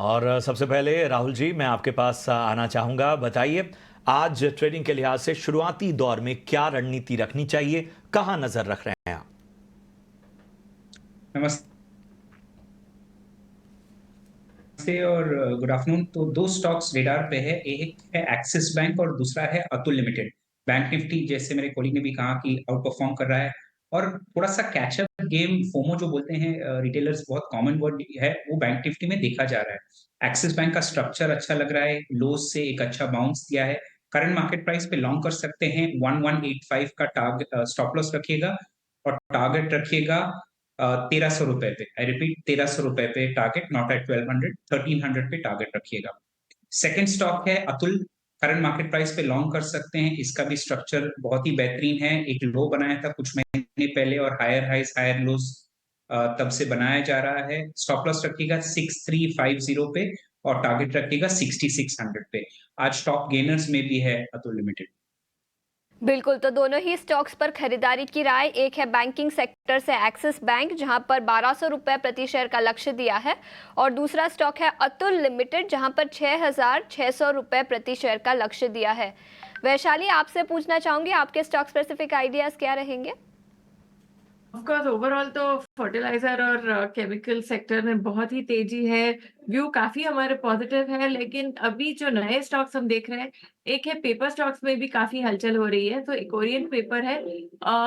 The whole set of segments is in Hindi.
और सबसे पहले राहुल जी, मैं आपके पास आना चाहूंगा। बताइए, आज ट्रेडिंग के लिहाज से शुरुआती दौर में क्या रणनीति रखनी चाहिए, कहां नजर रख रहे हैं आप? नमस्ते और गुड आफ्टरनून। तो दो स्टॉक्स रेडार पे है, एक है एक्सिस बैंक और दूसरा है अतुल लिमिटेड। बैंक निफ्टी, जैसे मेरे कोलीग ने भी कहा, कि आउट परफॉर्म कर रहा है और थोड़ा सा कैचअप गेम, फोमो जो बोलते हैं रिटेलर्स, बहुत कॉमन वर्ड है, वो बैंक निफ्टी में देखा जा रहा है। एक्सिस बैंक का स्ट्रक्चर अच्छा लग रहा है, लोज से एक अच्छा बाउंस दिया है। करंट मार्केट प्राइस पे लॉन्ग कर सकते हैं। 1185 का टारगेट स्टॉप लॉस रखिएगा और टारगेट रखिएगा 1300 रुपए पे। आई रिपीट, 1300 रुपए पे टारगेट, नॉट एट 1200, 1300 पे टारगेट रखिएगा। सेकंड स्टॉक है अतुल। करंट मार्केट प्राइस पे लॉन्ग कर सकते हैं, इसका भी स्ट्रक्चर बहुत ही बेहतरीन है। एक लो बनाया था कुछ महीने पहले और हायर हाइज हायर लोज तब से बनाया जा रहा है। स्टॉप लॉस रखिएगा 6350 पे और टारगेट रखिएगा 6600 पे। आज टॉप गेनर्स में भी है अतुल लिमिटेड। बिल्कुल, तो दोनों ही स्टॉक्स पर खरीदारी की राय। एक है बैंकिंग सेक्टर से एक्सिस बैंक, जहां पर 1200 रुपए प्रति शेयर का लक्ष्य दिया है, और दूसरा स्टॉक है अतुल लिमिटेड, जहां पर 6600 रुपए प्रति शेयर का लक्ष्य दिया है। वैशाली, आपसे पूछना चाहूंगी, आपके स्टॉक स्पेसिफिक आइडियाज क्या रहेंगे? ऑफ कोर्स ओवरऑल तो फर्टिलाइजर और केमिकल सेक्टर में बहुत ही तेजी है। व्यू काफी हमारे पॉजिटिव है, लेकिन अभी जो नए स्टॉक्स हम देख रहे हैं, एक है पेपर स्टॉक्स में भी काफी हलचल हो रही है। तो एक ओरिएंट पेपर है,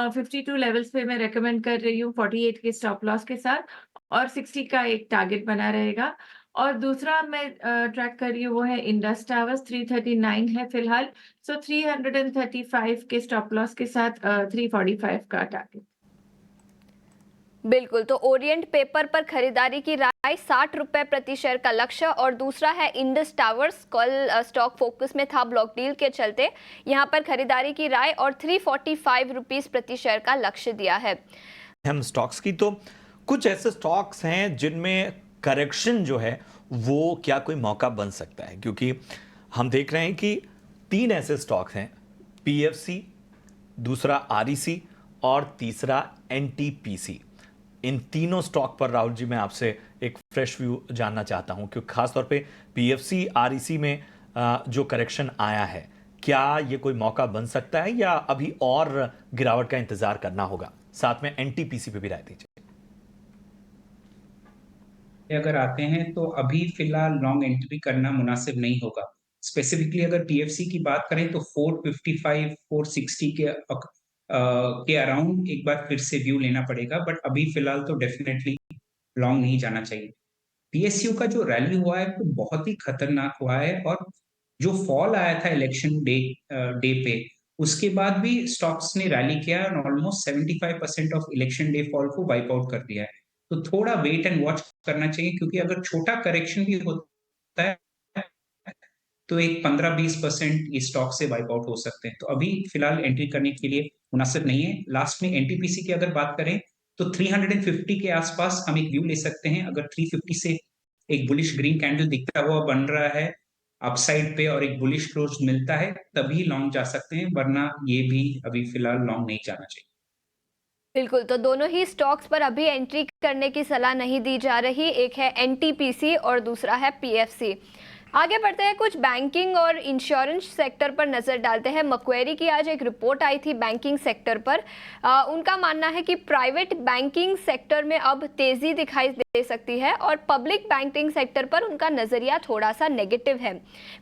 52 लेवल्स पे मैं रेकमेंड कर रही हूँ 48 के स्टॉप लॉस के साथ, और 60 का एक टारगेट बना रहेगा। और दूसरा मैं ट्रैक कर रही हूँ वो है इंडस टावर्स, 339 है फिलहाल। सो 335 के स्टॉप लॉस के साथ 345 का टारगेट। बिल्कुल, तो ओरिएंट पेपर पर खरीदारी की राय, 60 रुपए प्रति शेयर का लक्ष्य, और दूसरा है इंडस टावर्स। कल स्टॉक फोकस में था ब्लॉक डील के चलते, यहां पर खरीदारी की राय और 345 रुपीस प्रति शेयर का लक्ष्य दिया है। हम स्टॉक्स की, तो कुछ ऐसे स्टॉक्स हैं जिनमें करेक्शन जो है वो क्या कोई मौका बन सकता है? क्योंकि हम देख रहे हैं कि तीन ऐसे स्टॉक्स हैं, पीएफसी, दूसरा आरईसी और तीसरा एनटीपीसी। इन तीनों स्टॉक पर राहुल जी, मैं आपसे एक फ्रेश व्यू जानना चाहता हूं, क्योंकि खासतौर पे पीएफसी आरईसी में जो करेक्शन आया है, क्या ये कोई मौका बन सकता है या अभी और गिरावट का इंतजार करना होगा? साथ में एनटीपीसी पे भी राय दीजिए। अगर आते हैं तो अभी फिलहाल लॉन्ग एंट्री करना मुनासिब नहीं होगा। स्पेसिफिकली अगर पीएफसी की बात करें तो 455 460 के अराउंड एक बार फिर से व्यू लेना पड़ेगा, बट अभी फिलहाल तो डेफिनेटली लॉन्ग नहीं जाना चाहिए। पीएसयू का जो रैली हुआ है वो बहुत ही खतरनाक हुआ है, और जो फॉल आया था इलेक्शन डे पे, उसके बाद भी स्टॉक्स ने रैली किया और almost 75% of election day fall को वाइप आउट कर दिया है। तो थोड़ा वेट एंड वॉच करना चाहिए, क्योंकि अगर छोटा करेक्शन भी होता है तो एक 15-20% ये स्टॉक से वाइप आउट हो सकते हैं। तो अभी फिलहाल एंट्री करने के लिए मुनासिब नहीं है। लास्ट में एनटीपीसी की अगर बात करें तो 350 के आसपास हम एक व्यू ले सकते हैं। अगर 350 से एक बुलिश ग्रीन कैंडल दिखता हुआ बन रहा है अपसाइड पे और एक बुलिश क्लोज मिलता है, तभी लॉन्ग जा सकते हैं, वरना ये भी अभी फिलहाल लॉन्ग नहीं जाना चाहिए। बिल्कुल, तो दोनों ही स्टॉक्स पर अभी एंट्री करने की सलाह नहीं दी जा रही। एक है एनटीपीसी और दूसरा है पीएफसी। आगे बढ़ते हैं, कुछ बैंकिंग और इंश्योरेंस सेक्टर पर नजर डालते हैं। मक्वेरी की आज एक रिपोर्ट आई थी बैंकिंग सेक्टर पर। उनका मानना है कि प्राइवेट बैंकिंग सेक्टर में अब तेजी दिखाई दे सकती है, और पब्लिक बैंकिंग सेक्टर पर उनका नजरिया थोड़ा सा नेगेटिव है।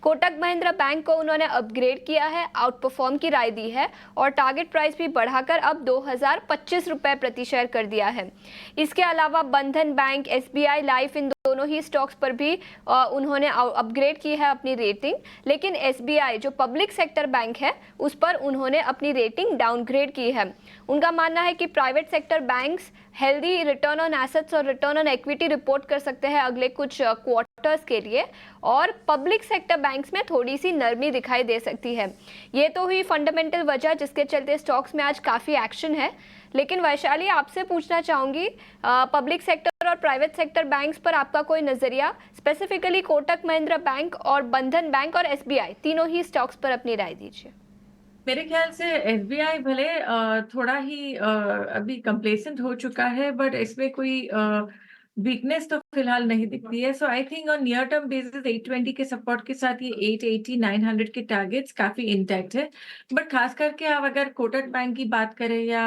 कोटक महिंद्रा बैंक को उन्होंने अपग्रेड किया है, आउट परफॉर्म की राय दी है, और टारगेट प्राइस भी बढ़ाकर अब 2025 रुपए प्रति शेयर कर दिया है। इसके अलावा बंधन बैंक, एसबीआई लाइफ, इन दोनों ही स्टॉक्स पर भी उन्होंने अपग्रेड की है अपनी रेटिंग। लेकिन एसबीआई जो पब्लिक सेक्टर बैंक है, उस पर उन्होंने अपनी रेटिंग डाउनग्रेड की है। उनका मानना है कि private sector banks healthy return on assets और रिटर्न ऑन इक्विटी रिपोर्ट कर सकते हैं अगले कुछ क्वार्टर्स के लिए, और पब्लिक सेक्टर बैंक्स में थोड़ी सी नरमी दिखाई दे सकती है। ये तो हुई फंडामेंटल वजह जिसके चलते स्टॉक्स में आज काफ़ी एक्शन है। लेकिन वैशाली, आपसे पूछना चाहूंगी, पब्लिक सेक्टर और प्राइवेट सेक्टर बैंक्स पर आपका कोई नजरिया, स्पेसिफिकली कोटक महिंद्रा बैंक और बंधन बैंक और एसबीआई, तीनों ही स्टॉक्स पर अपनी राय दीजिए। मेरे ख्याल से एसबीआई भले थोड़ा ही अभी कंप्लेसेंट हो चुका है, बट इसमें कोई वीकनेस तो फिलहाल नहीं दिखती है। So I think on near term basis 820 के सपोर्ट के साथ ये 880 900 के टारगेट्स काफी इंटैक्ट है। बट खास करके आप अगर कोटक बैंक की बात करें या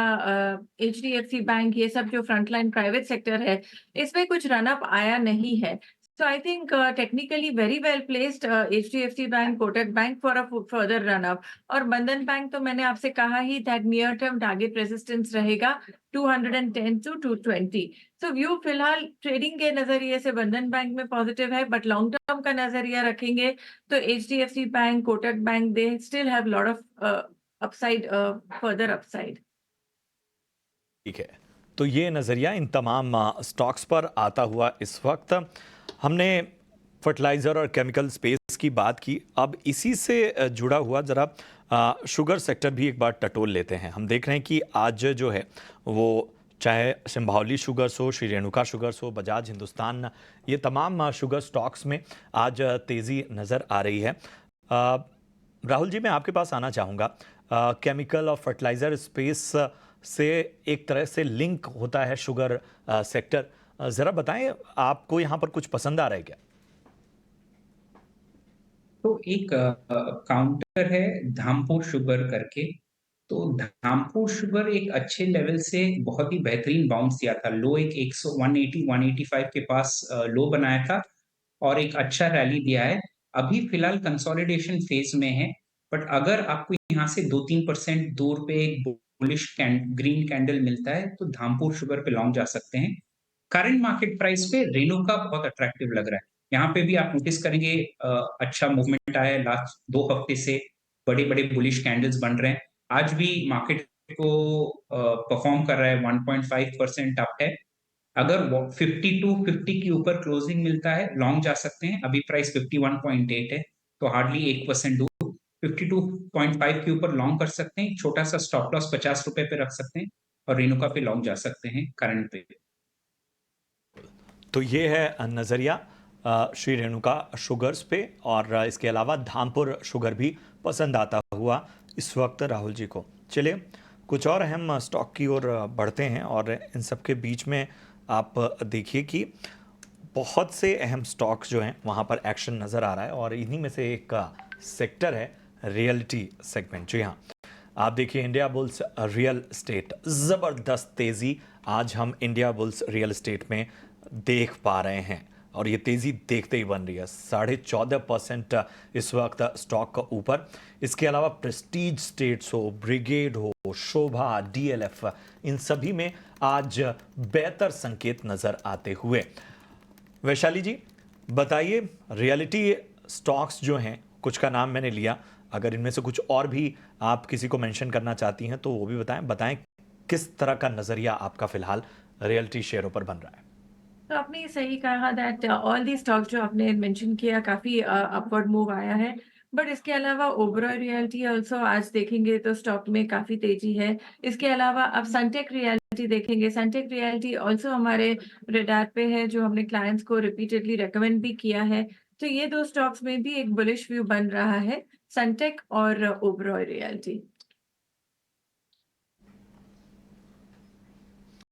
एचडीएफसी बैंक, ये सब जो फ्रंटलाइन प्राइवेट सेक्टर है, इसमें कुछ रन अप आया नहीं है। So I think technically very well placed HDFC Bank, Kotak Bank for a further run up. और बंधन बैंक तो मैंने आपसे कहा ही that near term target resistance रहेगा 210 to 220. So व्यू फिलहाल ट्रेडिंग के नजरिए से बंधन बैंक में पॉजिटिव है, बट लॉन्ग टर्म का नजरिया रखेंगे तो HDFC bank, Kotak bank, they still have lot of upside, further upside. ठीक है, तो ये नज़रिया इन तमाम स्टॉक्स पर आता हुआ इस वक्त हमने फर्टिलाइज़र और केमिकल स्पेस की बात की। अब इसी से जुड़ा हुआ ज़रा शुगर सेक्टर भी एक बार टटोल लेते हैं। हम देख रहे हैं कि आज जो है वो चाहे सिंभावली शुगर्स हो, श्री रेणुका शुगर्स हो, बजाज हिंदुस्तान, ये तमाम शुगर स्टॉक्स में आज तेज़ी नज़र आ रही है। राहुल जी, मैं आपके पास आना चाहूँगा। केमिकल और फर्टिलाइज़र स्पेस से एक तरह से लिंक होता है शुगर सेक्टर। ज़रा बताएं, आपको यहाँ पर कुछ पसंद आ रहा है क्या? तो एक काउंटर है धामपुर शुगर करके। तो धामपुर शुगर एक अच्छे लेवल से बहुत ही बेहतरीन बाउंस दिया था। लो एक 100 180 185 के पास लो बनाया था और एक अच्छा रैली दिया है। अभी फिलहाल कंसोलिडेशन फेज में है, बट अगर आपको यहाँ से 2-3% दूर पे एक बुलिश ग्रीन कैंडल मिलता है तो धामपुर शुगर पे लॉन्ग जा सकते हैं। करंट मार्केट प्राइस पे रेणुका बहुत अट्रैक्टिव लग रहा है। यहाँ पे भी आप नोटिस करेंगे अच्छा मूवमेंट आया है लास्ट 2 हफ्ते से, बड़े-बड़े बुलिश कैंडल्स बन रहे हैं। आज भी मार्केट को परफॉर्म कर रहा है, 1.5% अप है। अगर वो 52-50 के ऊपर क्लोजिंग मिलता है, लॉन्ग जा सकते हैं। अभी प्राइस 51.8 है, तो हार्डली 1% दूर 52.5 के ऊपर लॉन्ग कर सकते हैं। छोटा सा स्टॉप लॉस ₹50 पे रख सकते हैं और रेणुका पे लॉन्ग जा सकते हैं करंट पे। तो ये है नज़रिया श्री रेणुका शुगर्स पे, और इसके अलावा धामपुर शुगर भी पसंद आता हुआ इस वक्त राहुल जी को। चलिए कुछ और अहम स्टॉक की ओर बढ़ते हैं, और इन सब के बीच में आप देखिए कि बहुत से अहम स्टॉक्स जो हैं वहाँ पर एक्शन नज़र आ रहा है, और इन्हीं में से एक सेक्टर है रियलिटी सेगमेंट। जी हाँ, आप देखिए इंडिया बुल्स रियल स्टेट, ज़बरदस्त तेज़ी आज हम इंडिया बुल्स रियल स्टेट में देख पा रहे हैं, और ये तेज़ी देखते ही बन रही है। 14.5% इस वक्त स्टॉक का ऊपर। इसके अलावा प्रेस्टीज स्टेट्स हो, ब्रिगेड हो, शोभा, डीएलएफ, इन सभी में आज बेहतर संकेत नज़र आते हुए। वैशाली जी बताइए, रियलिटी स्टॉक्स जो हैं, कुछ का नाम मैंने लिया, अगर इनमें से कुछ और भी आप किसी को मेंशन करना चाहती हैं तो वो भी बताएं किस तरह का नज़रिया आपका फिलहाल रियलिटी शेयरों पर बन रहा है। तो आपने ये सही कहा दैट ऑल दी स्टॉक्स जो आपने मेंशन किया काफी अपवर्ड मूव आया है। बट इसके अलावा ओबरॉय रियल्टी ऑल्सो आज देखेंगे तो स्टॉक में काफी तेजी है। इसके अलावा आप सनटेक रियल्टी देखेंगे, सनटेक रियल्टी ऑल्सो हमारे रडार पे है, जो हमने क्लाइंट्स को रिपीटेडली रेकमेंड भी किया है। तो ये दो स्टॉक्स में भी एक बुलिश व्यू बन रहा है, सनटेक और ओबरॉय रियल्टी।